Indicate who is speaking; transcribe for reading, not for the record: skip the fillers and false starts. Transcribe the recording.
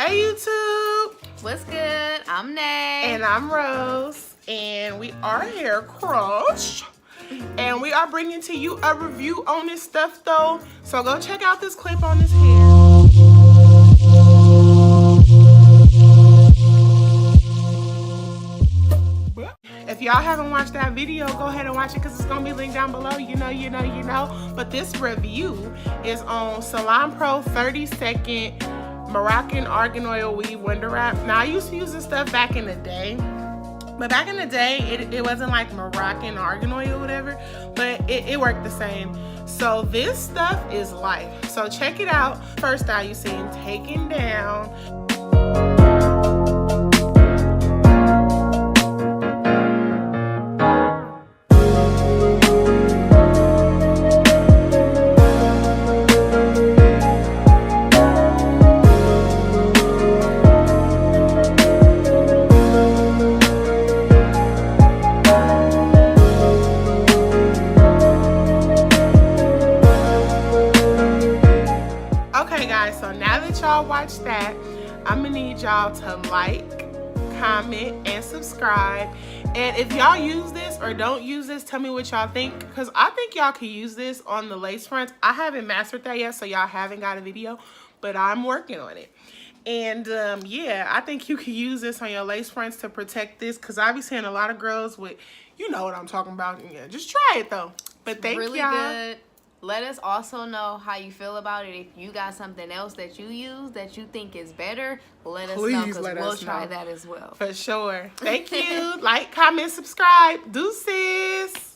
Speaker 1: Hey YouTube!
Speaker 2: What's good? I'm Nay.
Speaker 1: And I'm Rose. And we are Hair Crush. And we are bringing to you a review on this stuff though. So go check out this clip on this hair. If y'all haven't watched that video, go ahead and watch it because it's going to be linked down below. You know. But this review is on Salon Pro 30-second Moroccan Argan Oil Weave Window Wrap. Now, I used to use this stuff back in the day. But back in the day, it wasn't like Moroccan Argan Oil or whatever. But it worked the same. So this stuff is life. So check it out. First style you see him taking down. Okay guys, so now that y'all watched that, I'm gonna need y'all to like, comment, and subscribe. And if y'all use this or don't use this, tell me what y'all think, because I think y'all can use this on the lace fronts. I haven't mastered that yet, so y'all haven't got a video, but I'm working on it. And yeah, I think you can use this on your lace fronts to protect this, because I be seeing a lot of girls with, you know what I'm talking about. Yeah, just try it though. But thank y'all.
Speaker 2: Really good. Let us also know how you feel about it. If you got something else that you use that you think is better, let us know, because we'll try that as well.
Speaker 1: For sure. Thank you. Like, comment, subscribe. Deuces.